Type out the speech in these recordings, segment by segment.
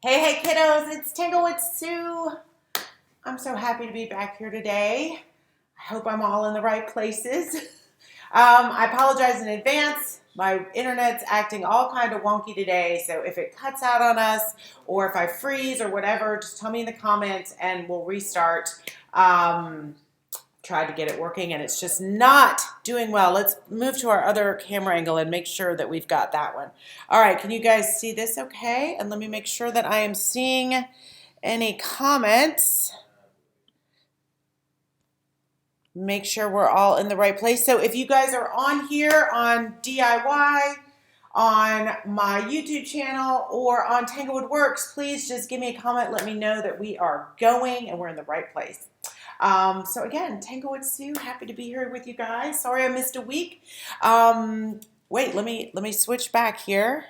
Hey, hey, kiddos, it's Tanglewood Sue. I'm so happy to be back here today. I hope I'm all in the right places. I apologize in advance. My internet's acting all kind of wonky today, so if it cuts out on us or if I freeze or whatever, just tell me in the comments and we'll restart. Tried to get it working and it's just not doing well. Let's move to our other camera angle and make sure that we've got that one. All right, can you guys see this okay? And let me make sure that I am seeing any comments. Make sure we're all in the right place. So if you guys are on here on DIY, on my YouTube channel, or on Tanglewood Works, please just give me a comment. Let me know that we are going and we're in the right place. So again, Tanglewood Sue, happy to be here with you guys. Sorry I missed a week. Wait, let me switch back here.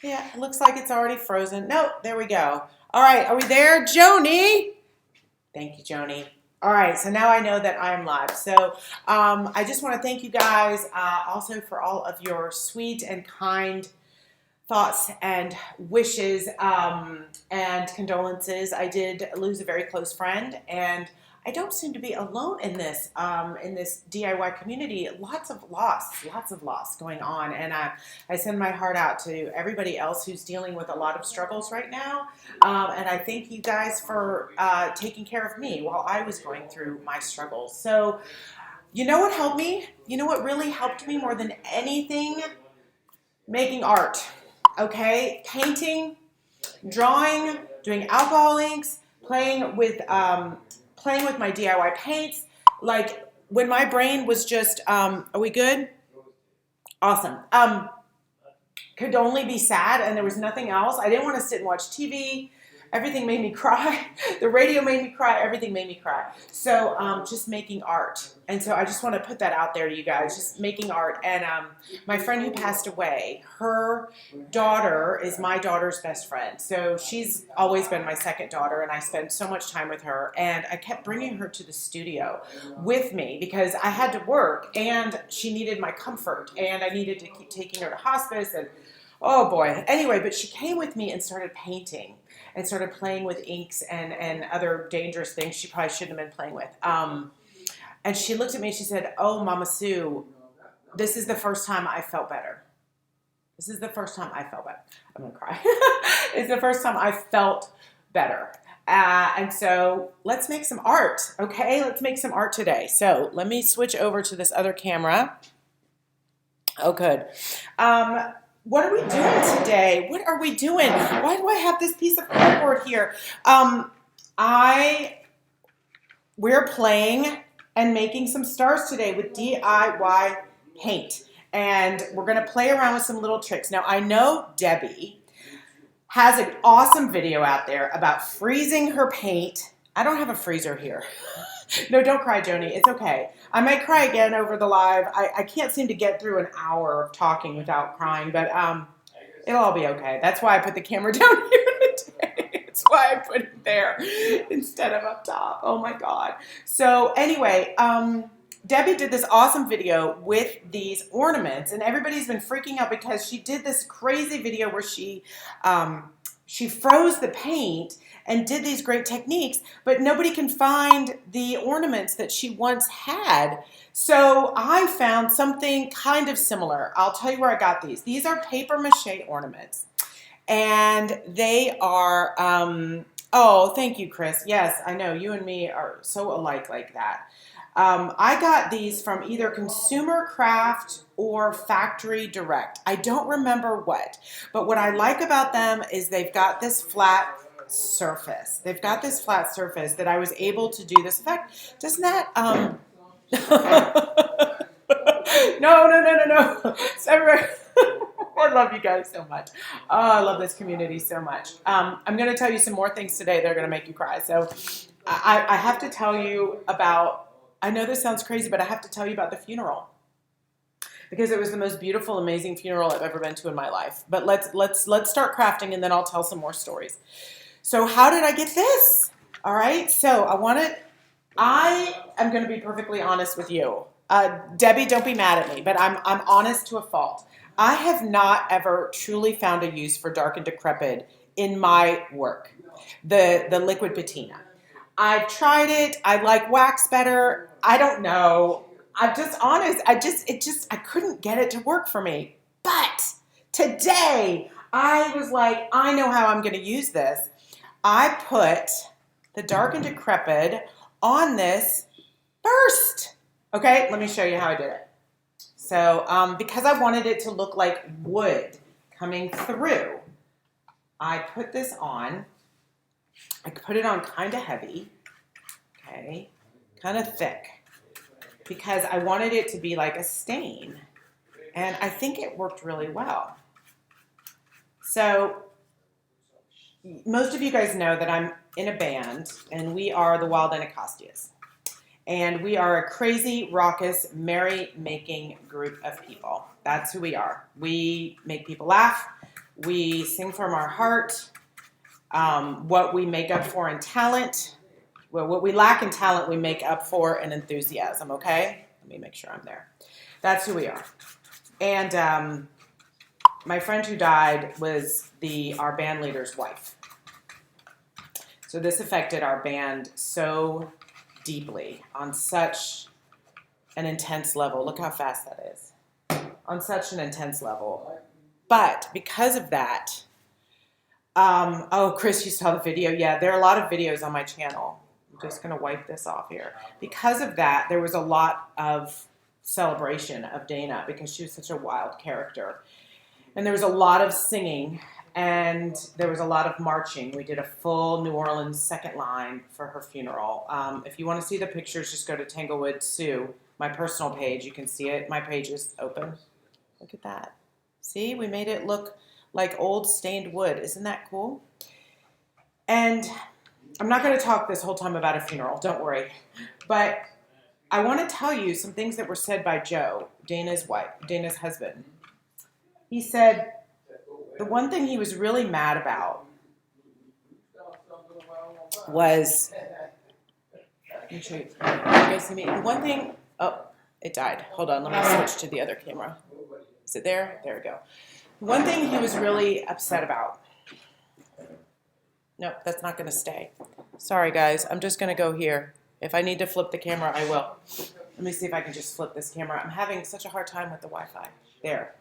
Yeah, it looks like it's already frozen. Nope, there we go. All right, are we there, Joni? Thank you, Joni. All right, so now I know that I am live. So I just want to thank you guys also for all of your sweet and kind thoughts and wishes and condolences. I did lose a very close friend, and I don't seem to be alone in this DIY community. Lots of loss going on, and I send my heart out to everybody else who's dealing with a lot of struggles right now. And I thank you guys for taking care of me while I was going through my struggles. So, you know what helped me? You know what really helped me more than anything? Making art. Okay, painting, drawing, doing alcohol inks, playing with my DIY paints. Like when my brain was just, are we good? Awesome. Could only be sad and there was nothing else. I didn't want to sit and watch TV. Everything made me cry. The radio made me cry. Everything made me cry. So just making art. And so I just want to put that out there to you guys, just making art. And my friend who passed away, her daughter is my daughter's best friend. So she's always been my second daughter, and I spend so much time with her. And I kept bringing her to the studio with me because I had to work, and she needed my comfort, and I needed to keep taking her to hospice. And oh boy. Anyway, but she came with me and started painting and started playing with inks and other dangerous things she probably shouldn't have been playing with. And she looked at me and she said, "Oh, Mama Sue, this is the first time I felt better. This is the first time I felt better." I'm going to cry. It's the first time I felt better. And so let's make some art, okay? Let's make some art today. So let me switch over to this other camera. Oh, good. What are we doing today? What are we doing? Why do I have this piece of cardboard here? We're playing and making some stars today with DIY paint. And we're going to play around with some little tricks. Now, I know Debbie has an awesome video out there about freezing her paint. I don't have a freezer here. No, don't cry, Joni. It's okay. I might cry again over the live. I can't seem to get through an hour of talking without crying, but it'll all be okay. That's why I put the camera down here today. That's why I put it there instead of up top. Oh my God. So anyway, Debbie did this awesome video with these ornaments, and everybody's been freaking out because she did this crazy video where she froze the paint and did these great techniques, but nobody can find the ornaments that she once had. So I found something kind of similar. I'll tell you where I got these. These are paper mache ornaments, and they are, oh, thank you, Chris. Yes, I know, you and me are so alike like that. I got these from either Consumer Craft or Factory Direct. I don't remember what, but what I like about them is they've got this flat surface. They've got this flat surface that I was able to do this effect. Doesn't that, no. I love you guys so much. Oh, I love this community so much. I'm going to tell you some more things today that are going to make you cry. So I have to tell you about, I know this sounds crazy, but I have to tell you about the funeral, because it was the most beautiful, amazing funeral I've ever been to in my life. But let's start crafting, and then I'll tell some more stories. So how did I get this? All right. So I am going to be perfectly honest with you. Debbie, don't be mad at me, but I'm honest to a fault. I have not ever truly found a use for Dark and Decrepit in my work, the liquid patina. I've tried it. I like wax better. I don't know. I'm just honest. I couldn't get it to work for me. But today, I was like, I know how I'm going to use this. I put the Dark and Decrepit on this first. Okay, let me show you how I did it. So, because I wanted it to look like wood coming through, I put this on. I put it on kind of heavy, okay, kind of thick, because I wanted it to be like a stain. And I think it worked really well. So, most of you guys know that I'm in a band, and we are the Wild Anacastias. And we are a crazy, raucous, merry-making group of people. That's who we are. We make people laugh. We sing from our heart. What we make up for in talent, well, what we lack in talent, we make up for in enthusiasm, okay? Let me make sure I'm there. That's who we are. And my friend who died was our band leader's wife. So this affected our band so deeply on such an intense level. Look how fast that is. On such an intense level. But because of that, oh, Chris, you saw the video. Yeah, there are a lot of videos on my channel. I'm just going to wipe this off here. Because of that, there was a lot of celebration of Dana because she was such a wild character. And there was a lot of singing and there was a lot of marching. We did a full New Orleans second line for her funeral. If you want to see the pictures, just go to Tanglewood Sue, my personal page. You can see it. My page is open. Look at that. See, we made it look like old stained wood. Isn't that cool? And I'm not going to talk this whole time about a funeral. Don't worry. But I want to tell you some things that were said by Joe, Dana's husband. He said the one thing he was really mad about was, let me show you. You guys see me? The one thing, oh, it died. Hold on, let me switch to the other camera. Is it there? There we go. One thing he was really upset about. Nope, that's not going to stay. Sorry, guys. I'm just going to go here. If I need to flip the camera, I will. Let me see if I can just flip this camera. I'm having such a hard time with the Wi-Fi. There.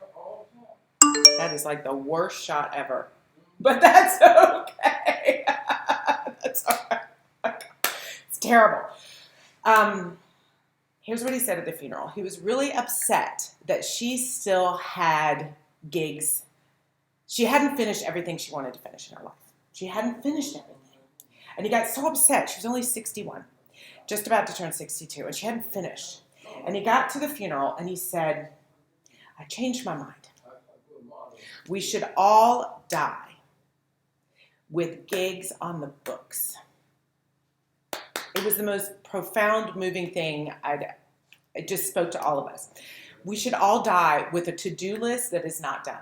That is like the worst shot ever. But that's okay. That's all right. It's terrible. Here's what he said at the funeral. He was really upset that she still had gigs. She hadn't finished everything she wanted to finish in her life. She hadn't finished everything. And he got so upset. She was only 61, just about to turn 62, and she hadn't finished. And he got to the funeral, and he said, I changed my mind. We should all die with gigs on the books. It was the most profound, moving thing. It just spoke to all of us. We should all die with a to-do list that is not done.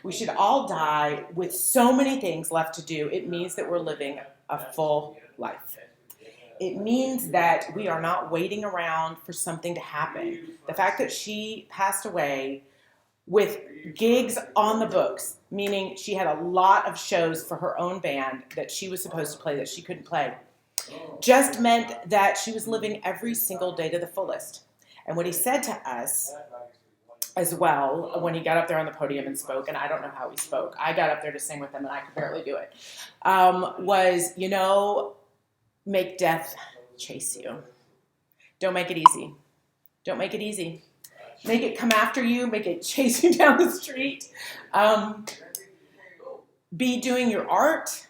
We should all die with so many things left to do. It means that we're living a full life. It means that we are not waiting around for something to happen. The fact that she passed away with gigs on the books, meaning she had a lot of shows for her own band that she was supposed to play that she couldn't play, just meant that she was living every single day to the fullest. And what he said to us as well, when he got up there on the podium and spoke, and I don't know how he spoke, I got up there to sing with him and I could barely do it, was, make death chase you. Don't make it easy. Don't make it easy. Make it come after you. Make it chase you down the street. Be doing your art.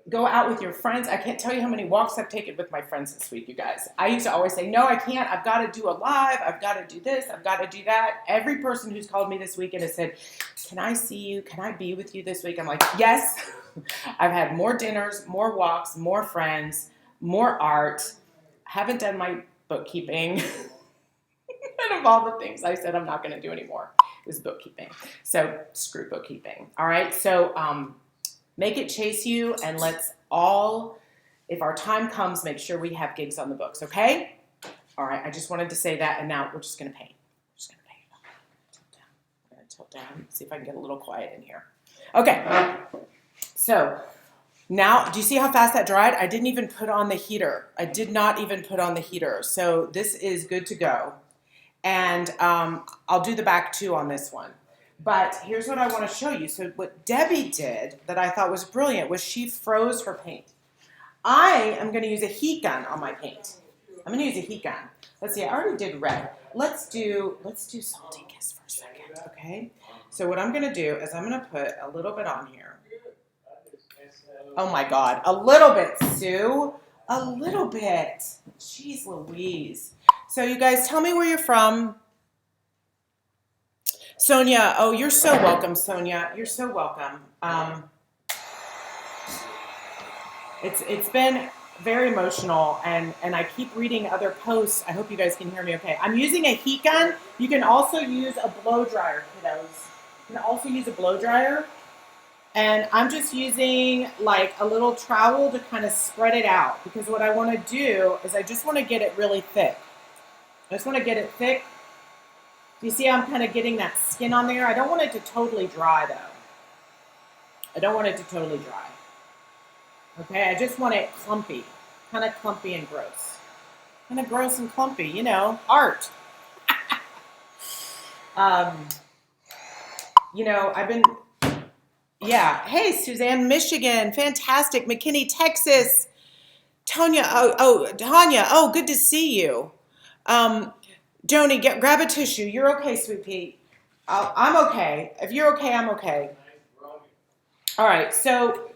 Go out with your friends. I can't tell you how many walks I've taken with my friends this week, you guys. I used to always say, no, I can't. I've got to do a live. I've got to do this. I've got to do that. Every person who's called me this weekend has said, can I see you? Can I be with you this week? I'm like, yes. I've had more dinners, more walks, more friends, more art. Haven't done my bookkeeping. And of all the things I said I'm not going to do anymore, it was bookkeeping. So screw bookkeeping. All right. So make it chase you, and let's all, if our time comes, make sure we have gigs on the books. Okay. All right. I just wanted to say that, and now we're just going to paint. We're just going to paint. I'm going to tilt down, see if I can get a little quiet in here. Okay, so now, do you see how fast that dried? I didn't even put on the heater. I did not even put on the heater. So this is good to go. And I'll do the back too on this one. But here's what I want to show you. So what Debbie did that I thought was brilliant was she froze her paint. I am going to use a heat gun on my paint. I'm going to use a heat gun. Let's see, I already did red. Let's do Salty Kiss for a second, okay? So what I'm going to do is I'm going to put a little bit on here. Oh my God, a little bit, Sue. A little bit. Jeez Louise. So you guys tell me where you're from. Sonia, oh, you're so welcome, Sonia. You're so welcome. It's been very emotional, and I keep reading other posts. I hope you guys can hear me okay. I'm using a heat gun. You can also use a blow dryer, kiddos. You can also use a blow dryer. And I'm just using like a little trowel to kind of spread it out, because what I want to do is I just want to get it really thick. I just want to get it thick. Do you see how I'm kind of getting that skin on there? I don't want it to totally dry though. I don't want it to totally dry. Okay, I just want it clumpy, kind of clumpy and gross. Kind of gross and clumpy, you know, art. You know, I've been, yeah. Hey, Suzanne, Michigan, fantastic. McKinney, Texas. Tanya, Tanya, oh, good to see you. Joni, grab a tissue. You're okay, sweet pea. I'm okay. If you're okay, I'm okay. All right, so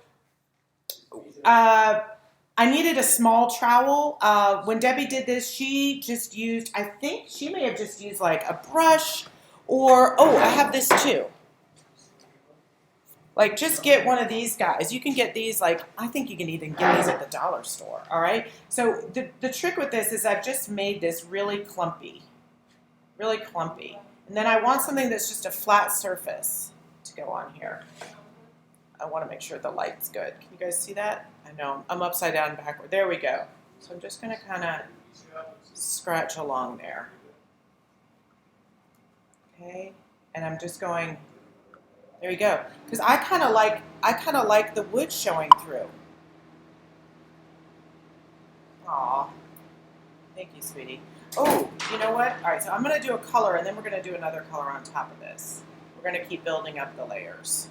I needed a small trowel. When Debbie did this, she just used, I think she may have just used like a brush, or, oh, I have this too. Like, just get one of these guys. You can get these, like, I think you can even get these at the dollar store, all right? So the trick with this is I've just made this really clumpy. Really clumpy. And then I want something that's just a flat surface to go on here. I want to make sure the light's good. Can you guys see that? I know, I'm upside down backward. There we go. So I'm just going to kind of scratch along there. Okay, and I'm just going, there you go. Because I kind of like the wood showing through. Aw, thank you, sweetie. Oh, you know what? All right, so I'm going to do a color, and then we're going to do another color on top of this. We're going to keep building up the layers.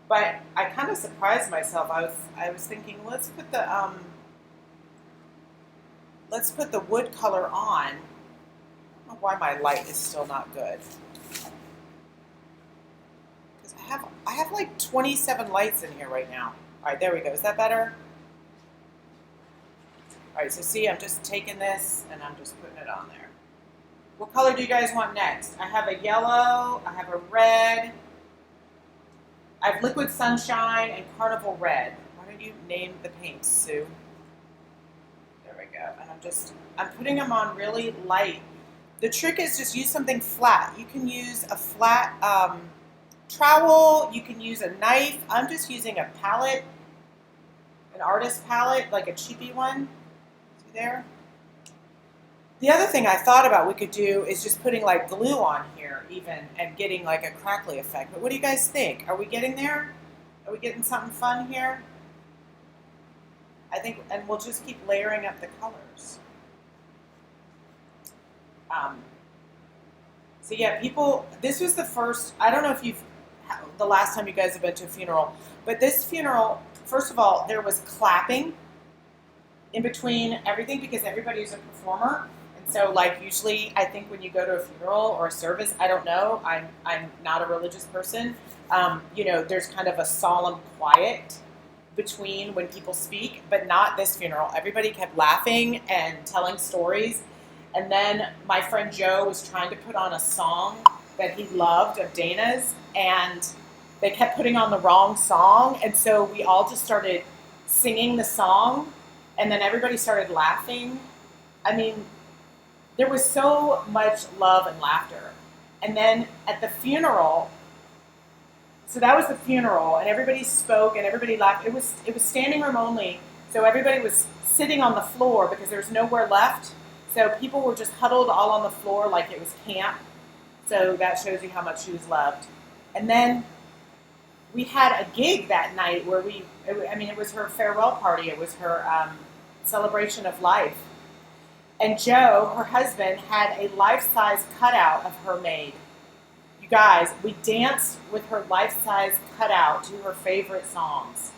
But I kind of surprised myself. I was thinking, let's put the wood color on. I don't know why my light is still not good. Because I have like 27 lights in here right now. All right, there we go. Is that better? All right, so see, I'm just taking this and I'm just putting it on there. What color do you guys want next? I have a yellow, I have a red, I have liquid sunshine and carnival red. Why don't you name the paints, Sue? There we go. And I'm putting them on really light. The trick is just use something flat. You can use a flat trowel. You can use a knife. I'm just using a palette, an artist palette, like a cheapy one. See there? The other thing I thought about we could do is just putting like glue on here even and getting like a crackly effect. But what do you guys think? Are we getting there? Are we getting something fun here? I think, and we'll just keep layering up the colors. So yeah, people, this was the first, I don't know if the last time you guys have been to a funeral, but this funeral, first of all, there was clapping in between everything because everybody is a performer. And so like usually I think when you go to a funeral or a service, I don't know, I'm not a religious person, you know, there's kind of a solemn quiet between when people speak, but not this funeral. Everybody kept laughing and telling stories. And then my friend Joe was trying to put on a song that he loved of Dana's, and they kept putting on the wrong song. And so we all just started singing the song, and then everybody started laughing. I mean, there was so much love and laughter. And then at the funeral, so that was the funeral, and everybody spoke and everybody laughed. It was standing room only, so everybody was sitting on the floor because there was nowhere left. So people were just huddled all on the floor like it was camp. So that shows you how much she was loved. And then we had a gig that night where it was her farewell party. It was her celebration of life. And Joe, her husband, had a life-size cutout of her made. You guys, we danced with her life-size cutout to her favorite songs.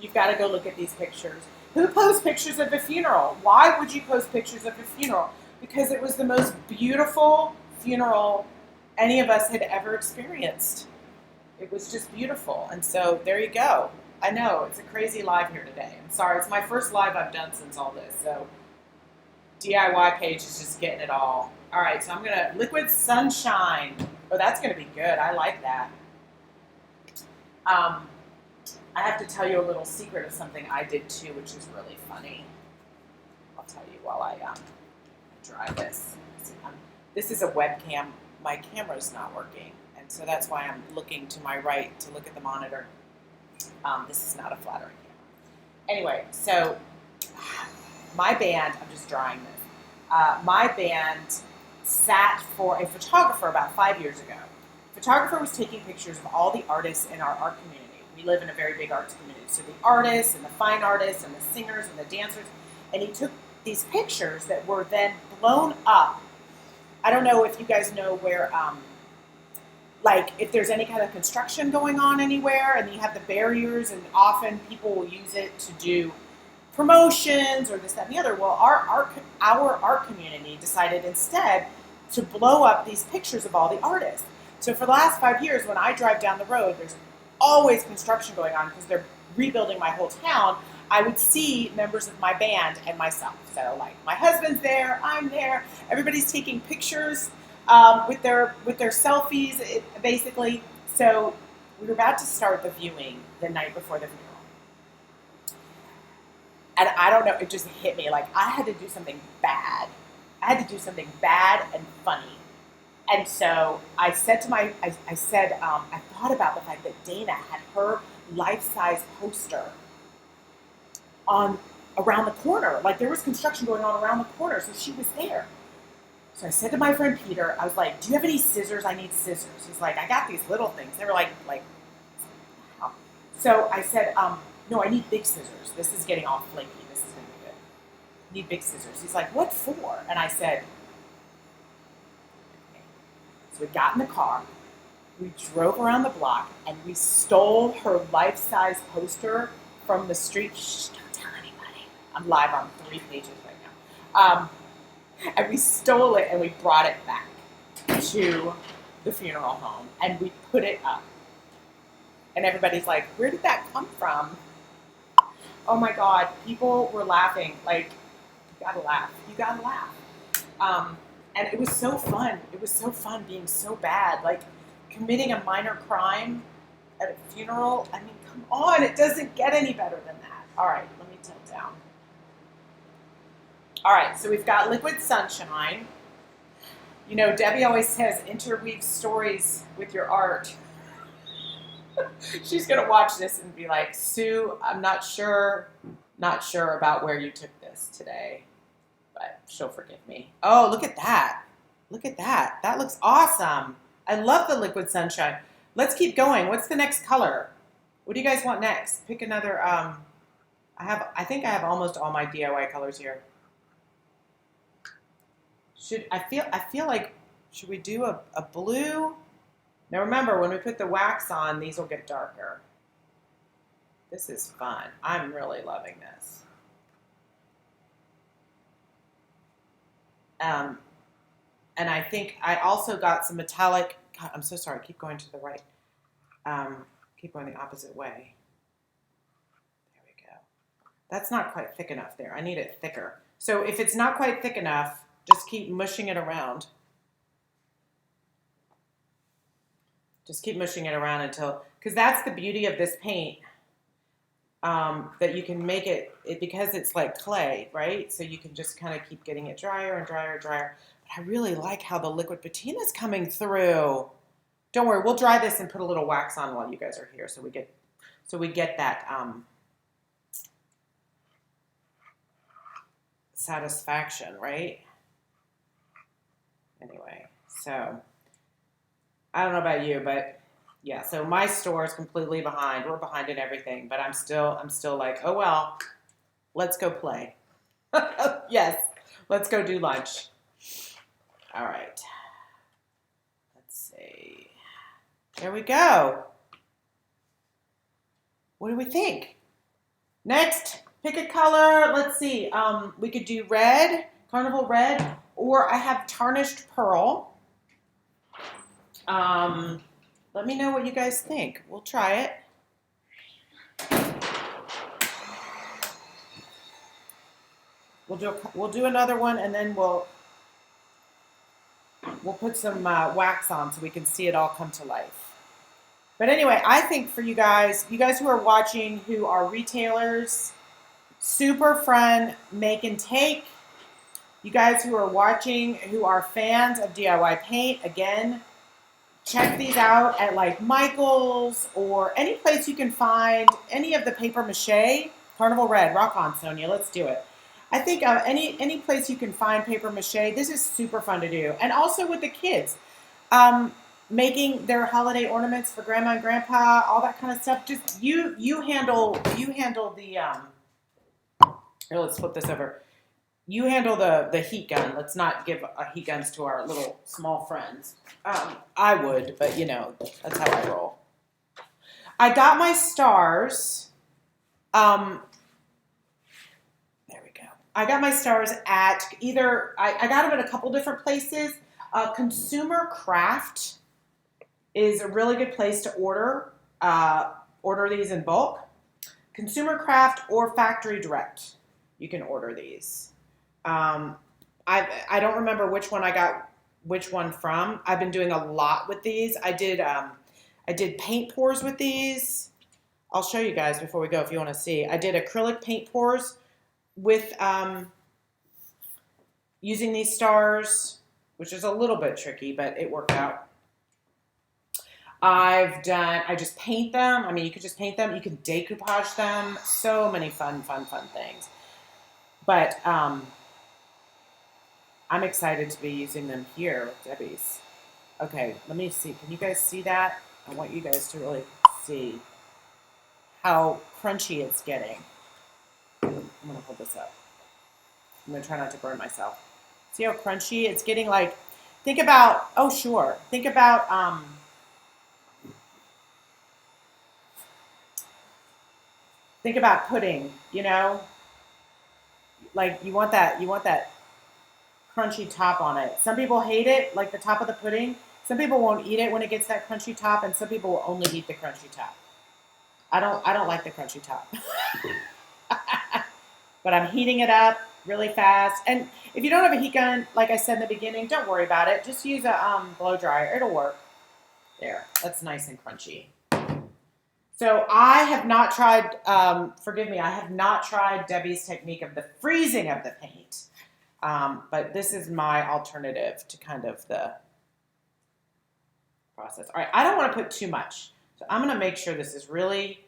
You've got to go look at these pictures. Who posts pictures of a funeral? Why would you post pictures of a funeral? Because it was the most beautiful funeral any of us had ever experienced. It was just beautiful. And so there you go. I know, it's a crazy live here today. I'm sorry, it's my first live I've done since all this. So DIY page is just getting it all. All right, so I'm going to Liquid Sunshine. Oh, that's going to be good. I like that. I have to tell you a little secret of something I did too, which is really funny. I'll tell you while I dry this. This is a webcam. My camera's not working, and so that's why I'm looking to my right to look at the monitor. This is not a flattering camera. Anyway, so my band, I'm just drying this. My band sat for a photographer about 5 years ago. The photographer was taking pictures of all the artists in our art community. We live in a very big arts community. So the artists and the fine artists and the singers and the dancers. And he took these pictures that were then blown up. I don't know if you guys know where, like if there's any kind of construction going on anywhere and you have the barriers and often people will use it to do promotions or this, that, and the other. Well, our art community decided instead to blow up these pictures of all the artists. So for the last 5 years, when I drive down the road, there's always construction going on because they're rebuilding my whole town. I would see members of my band and myself. So like my husband's there, I'm there, everybody's taking pictures with their selfies, basically. So we were about to start the viewing the night before the funeral. And I don't know, it just hit me like I had to do something bad. I had to do something bad and funny. And so I said to I thought about the fact that Dana had her life-size poster on around the corner. Like there was construction going on around the corner, so she was there. So I said to my friend Peter, I was like, do you have any scissors? I need scissors. He's like, I got these little things. They were like, wow. So I said, no, I need big scissors. This is getting all flaky. This is going to be good. I need big scissors. He's like, what for? And I said, we got in the car, we drove around the block, and we stole her life-size poster from the street. Shh, don't tell anybody. I'm live on 3 pages right now. And we stole it and we brought it back to the funeral home and we put it up. And everybody's like, where did that come from? Oh my God, people were laughing. Like, you gotta laugh. You gotta laugh. And it was so fun. It was so fun being so bad. Like committing a minor crime at a funeral. I mean, come on. It doesn't get any better than that. All right, let me tilt down. All right, so we've got Liquid Sunshine. You know, Debbie always says, interweave stories with your art. She's going to watch this and be like, Sue, I'm not sure about where you took this today. But she'll forgive me. Oh, look at that. Look at that. That looks awesome. I love the Liquid Sunshine. Let's keep going. What's the next color? What do you guys want next? Pick another. I think I have almost all my DIY colors here. I feel like, should we do a blue? Now remember, when we put the wax on, these will get darker. This is fun. I'm really loving this. And I think I also got some metallic, God, I'm so sorry, keep going to the right. Keep going the opposite way. There we go. That's not quite thick enough there. I need it thicker. So if it's not quite thick enough, just keep mushing it around. Just keep mushing it around until, because that's the beauty of this paint, that you can make it, because it's like clay, right? So you can just kind of keep getting it drier and drier and drier. But I really like how the liquid patina is coming through. Don't worry, we'll dry this and put a little wax on while you guys are here, so we get that satisfaction, right? Anyway, so I don't know about you, but yeah. So my store is completely behind. We're behind in everything, but I'm still like, oh well, let's go play. Yes, let's go do lunch. All right. Let's see. There we go. What do we think? Next, pick a color. Let's see. We could do red, carnival red, or I have tarnished pearl. Let me know what you guys think. We'll try it. We'll do another one, and then we'll put some wax on so we can see it all come to life. But anyway, I think for you guys who are watching, who are retailers, super fun make and take. You guys who are watching, who are fans of DIY paint, again, check these out at like Michael's or any place you can find any of the paper mache. Carnival Red, rock on, Sonia, let's do it. I think any place you can find paper mache, this is super fun to do. And also with the kids, making their holiday ornaments for grandma and grandpa, all that kind of stuff. Just you handle the here, let's flip this over. You handle the heat gun. Let's not give heat guns to our little small friends. I would, but you know, that's how I roll. I got my stars. There we go. I got my stars at either, I got them at a couple different places. Consumer Craft is a really good place to order these in bulk. Consumer Craft or Factory Direct. You can order these. I don't remember which one I got which one from. I've been doing a lot with these. I did paint pours with these. I'll show you guys before we go if you want to see. I did acrylic paint pours with using these stars, which is a little bit tricky, but it worked out. I just paint them. I mean, you could just paint them. You can decoupage them. So many fun things. But I'm excited to be using them here with Debbie's. Okay, let me see. Can you guys see that? I want you guys to really see how crunchy it's getting. I'm going to hold this up. I'm going to try not to burn myself. See how crunchy it's getting? Like, think about pudding, you know? Like you want that crunchy top on it. Some people hate it, like the top of the pudding. Some people won't eat it when it gets that crunchy top, and some people will only eat the crunchy top. I don't like the crunchy top. But I'm heating it up really fast. And if you don't have a heat gun, like I said in the beginning, don't worry about it. Just use a blow dryer. It'll work. There, that's nice and crunchy. So I have not tried, forgive me, I have not tried Debbie's technique of the freezing of the paint. But this is my alternative to kind of the process. All right, I don't want to put too much. So I'm going to make sure this is really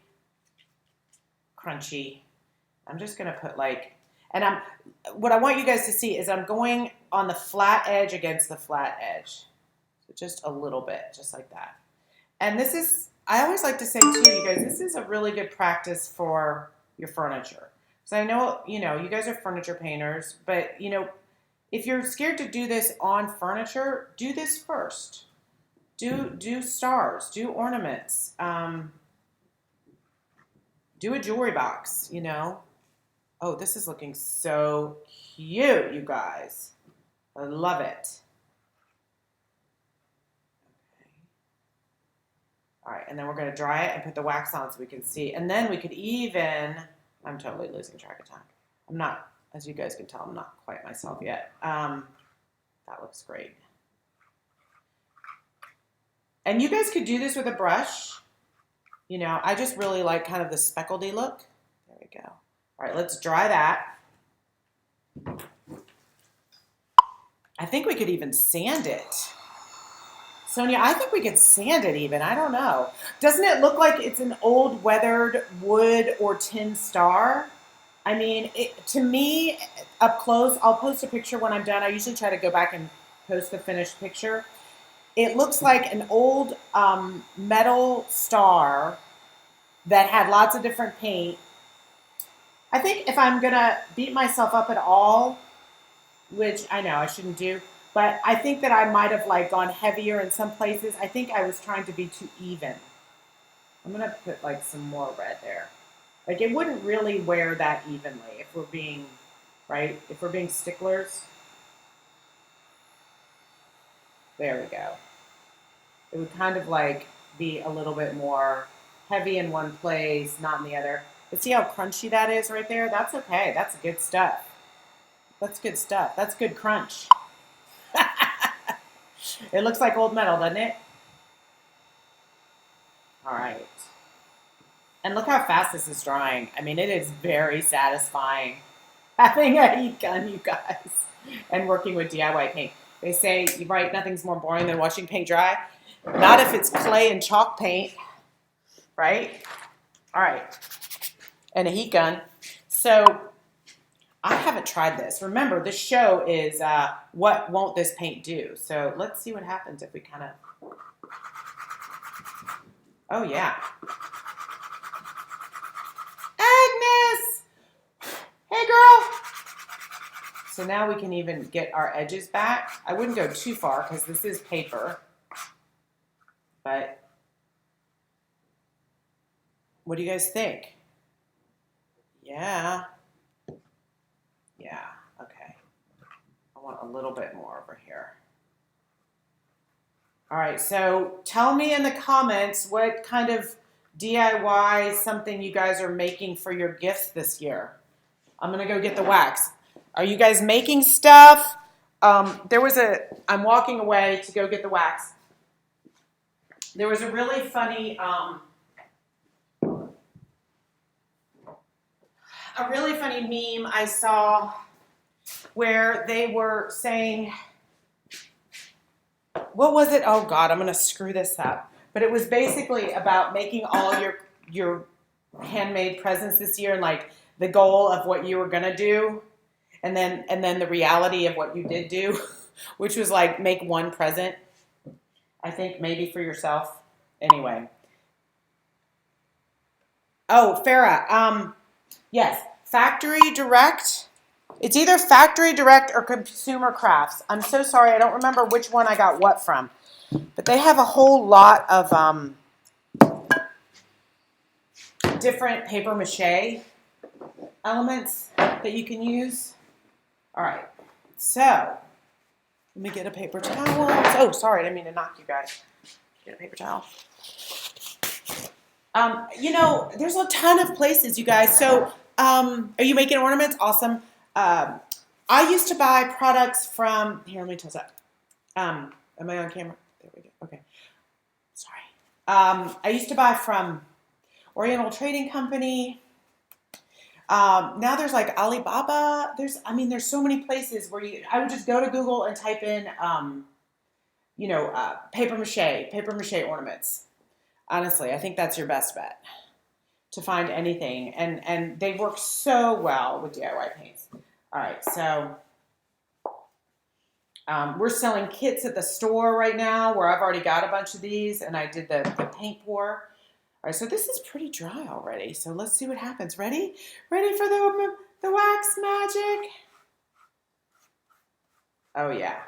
crunchy. I'm just going to put what I want you guys to see is I'm going on the flat edge against the flat edge. So just a little bit, just like that. And this is, I always like to say too, you guys, this is a really good practice for your furniture. So I know, you guys are furniture painters, but if you're scared to do this on furniture, do this first. Do stars, do ornaments, do a jewelry box, Oh, this is looking so cute, you guys. I love it. All right, and then we're going to dry it and put the wax on so we can see. And then we could even, I'm totally losing track of time. I'm not, as you guys can tell, I'm not quite myself yet. That looks great. And you guys could do this with a brush. I just really like kind of the speckledy look. There we go. All right, let's dry that. I think we could even sand it. Sonia, I think we could sand it even. I don't know. Doesn't it look like it's an old weathered wood or tin star? I mean, to me, up close, I'll post a picture when I'm done. I usually try to go back and post the finished picture. it looks like an old metal star that had lots of different paint. I think if I'm going to beat myself up at all, which I know I shouldn't do, but I think that I might have like gone heavier in some places. I think I was trying to be too even. I'm going to put like some more red there. Like it wouldn't really wear that evenly if we're being, right? If we're being sticklers. There we go. It would kind of like be a little bit more heavy in one place, not in the other. But see how crunchy that is right there? That's okay. That's good stuff. That's good stuff. That's good crunch. It looks like old metal, doesn't it? All right. And look how fast this is drying. I mean, it is very satisfying having a heat gun, you guys, and working with DIY paint. They say, right, nothing's more boring than watching paint dry. Not if it's clay and chalk paint, right? All right. And a heat gun. So I haven't tried this. Remember, this show is what won't this paint do? So let's see what happens if we kind of... Oh, yeah. Agnes! Hey, girl! So now we can even get our edges back. I wouldn't go too far because this is paper. But what do you guys think? Yeah. Yeah, okay. I want a little bit more over here. All right, so tell me in the comments what kind of DIY something you guys are making for your gifts this year. I'm gonna go get the wax. Are you guys making stuff? I'm walking away to go get the wax. There was a really funny, meme I saw where they were saying, what was it? Oh God, I'm gonna screw this up. But it was basically about making all your handmade presents this year and like the goal of what you were gonna do, and then the reality of what you did do, which was like make one present. I think maybe for yourself. Anyway. Oh, Farah. Yes, factory direct. It's either factory direct or consumer crafts. I'm so sorry, I don't remember which one I got what from. But they have a whole lot of different paper mache elements that you can use. All right, so let me get a paper towel. Oh, sorry, I didn't mean to knock you guys. Get a paper towel. There's a ton of places, you guys. So, are you making ornaments? Awesome. I used to buy products from, here, let me tell that. Am I on camera? There we go. Okay. Sorry. I used to buy from Oriental Trading Company. Now there's like Alibaba. There's so many places where I would just go to Google and type in, paper mache ornaments. Honestly, I think that's your best bet to find anything. And they work so well with DIY paints. All right, so we're selling kits at the store right now where I've already got a bunch of these, and I did the paint pour. All right, so this is pretty dry already, so let's see what happens. Ready? Ready for the wax magic? Oh, yeah.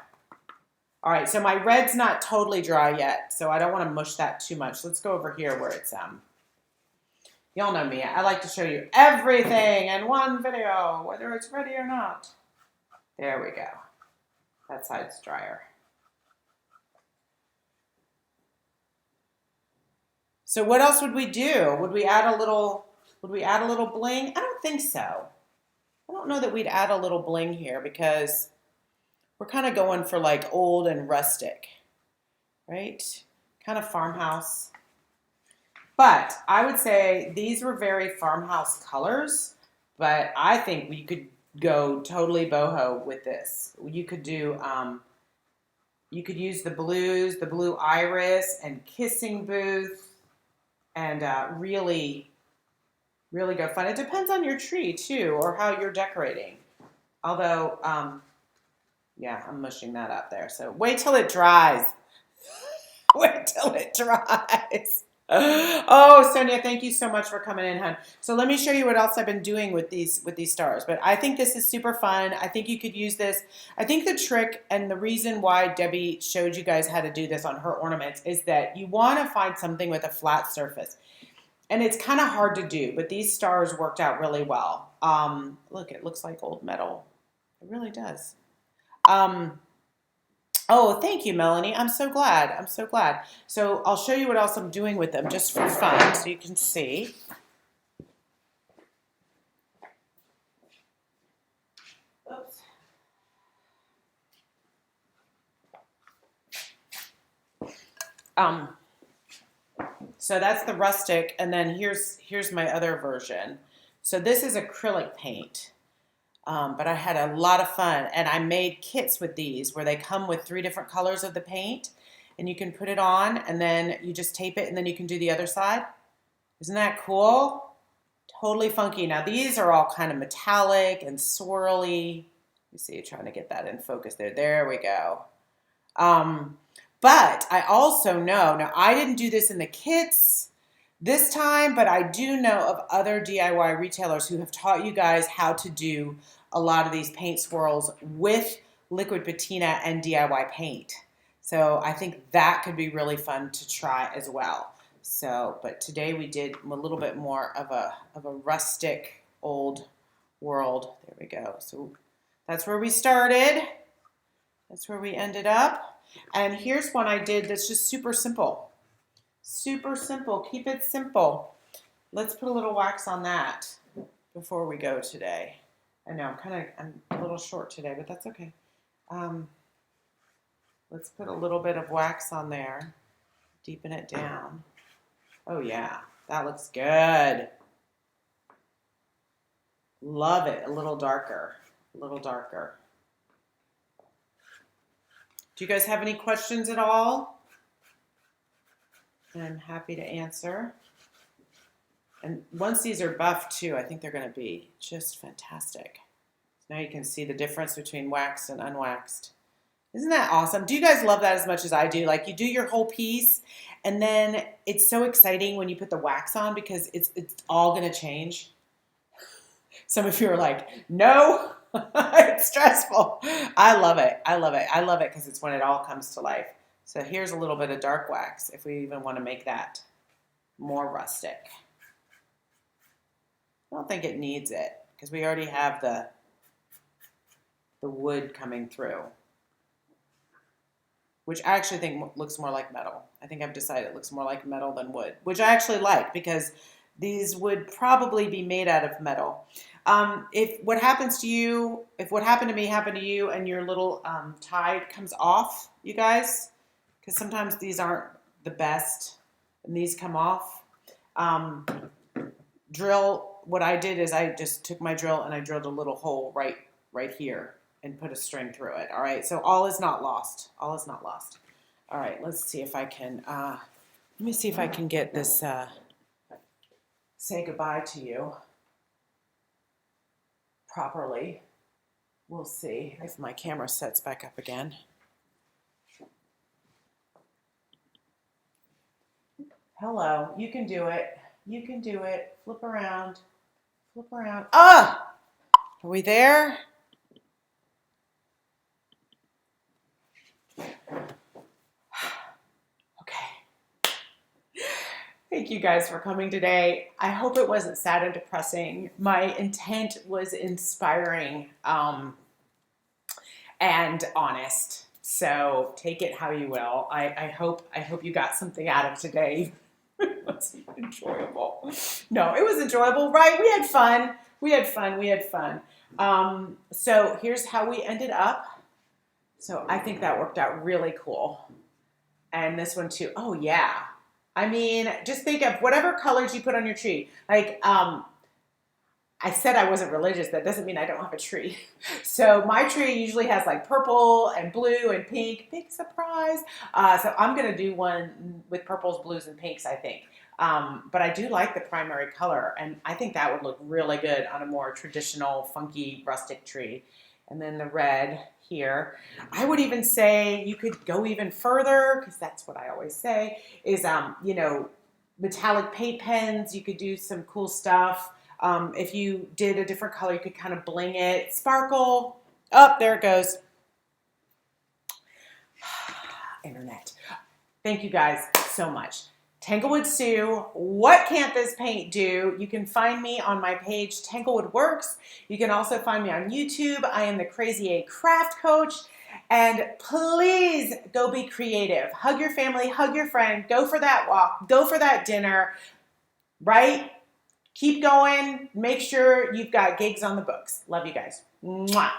All right, so my red's not totally dry yet, so I don't want to mush that too much. Let's go over here where it's, y'all know me. I like to show you everything in one video, whether it's ready or not. There we go. That side's drier. So what else would we do? Would we add a little bling? I don't think so. I don't know that we'd add a little bling here because we're kind of going for like old and rustic, right? Kind of farmhouse. But I would say these were very farmhouse colors, but I think we could go totally boho with this. You could do, you could use the blues, the blue iris and kissing booth, and really, really go fun. It depends on your tree too, or how you're decorating. Although, yeah, I'm mushing that up there. So wait till it dries. Wait till it dries. Oh, Sonia, thank you so much for coming in, hon. So let me show you what else I've been doing with these stars. But I think this is super fun. I think you could use this. I think the trick and the reason why Debbie showed you guys how to do this on her ornaments is that you want to find something with a flat surface. And it's kind of hard to do, but these stars worked out really well. Look, it looks like old metal. It really does. Oh, thank you, Melanie. I'm so glad. I'm so glad. So I'll show you what else I'm doing with them just for fun so you can see. Oops. So that's the Rustic, and then here's my other version. So this is acrylic paint. But I had a lot of fun, and I made kits with these where they come with 3 different colors of the paint, and you can put it on, and then you just tape it, and then you can do the other side. Isn't that cool? Totally funky. Now these are all kind of metallic and swirly. You see, trying to get that in focus there. There we go. But I also know, now I didn't do this in the kits this time, but I do know of other DIY retailers who have taught you guys how to do a lot of these paint swirls with liquid patina and DIY paint. So I think that could be really fun to try as well. So, but today we did a little bit more of a rustic old world. There we go. So that's where we started. That's where we ended up. And here's one I did that's just super simple. Super simple. Keep it simple. Let's put a little wax on that before we go today. I know I'm a little short today, but that's okay. Let's put a little bit of wax on there. Deepen it down. Oh yeah, that looks good. Love it. A little darker. A little darker. Do you guys have any questions at all? I'm happy to answer. And once these are buffed too, I think they're going to be just fantastic. Now you can see the difference between waxed and unwaxed. Isn't that awesome? Do you guys love that as much as I do? Like you do your whole piece and then it's so exciting when you put the wax on because it's all going to change. Some of you are like, no, it's stressful. I love it. I love it. I love it because it's when it all comes to life. So here's a little bit of dark wax if we even want to make that more rustic. I don't think it needs it because we already have the wood coming through, which I actually think looks more like metal. I think I've decided it looks more like metal than wood, which I actually like because these would probably be made out of metal. If what happened to me happened to you and your little tie comes off, you guys, because sometimes these aren't the best and these come off. What I did is I just took my drill and I drilled a little hole right here and put a string through it. All right, so all is not lost. All is not lost. All right, let's see if I can, let me see if I can get this, say goodbye to you properly. We'll see if my camera sets back up again. Hello, you can do it. You can do it. Flip around. Flip around. Ah! Are we there? Thank you guys for coming today. I hope it wasn't sad and depressing. My intent was inspiring and honest. So take it how you will. I hope you got something out of today. It was enjoyable. No, it was enjoyable, right? We had fun. We had fun. We had fun. So here's how we ended up. So I think that worked out really cool. And this one too. Oh yeah. I mean, just think of whatever colors you put on your tree. Like, I said I wasn't religious. That doesn't mean I don't have a tree. So my tree usually has like purple and blue and pink. Big surprise. So I'm going to do one with purples, blues, and pinks, I think. But I do like the primary color. And I think that would look really good on a more traditional, funky, rustic tree. and then the red here. I would even say you could go even further, because that's what I always say, is, you know, metallic paint pens. You could do some cool stuff. If you did a different color, you could kind of bling it, sparkle. Oh, there it goes. Internet. Thank you guys so much. Tanglewood Sue, what can't this paint do? You can find me on my page, Tanglewood Works. You can also find me on YouTube. I am the Crazy A Craft Coach. And please go be creative. Hug your family, hug your friend, go for that walk, go for that dinner, right? Keep going. Make sure you've got gigs on the books. Love you guys. Mwah.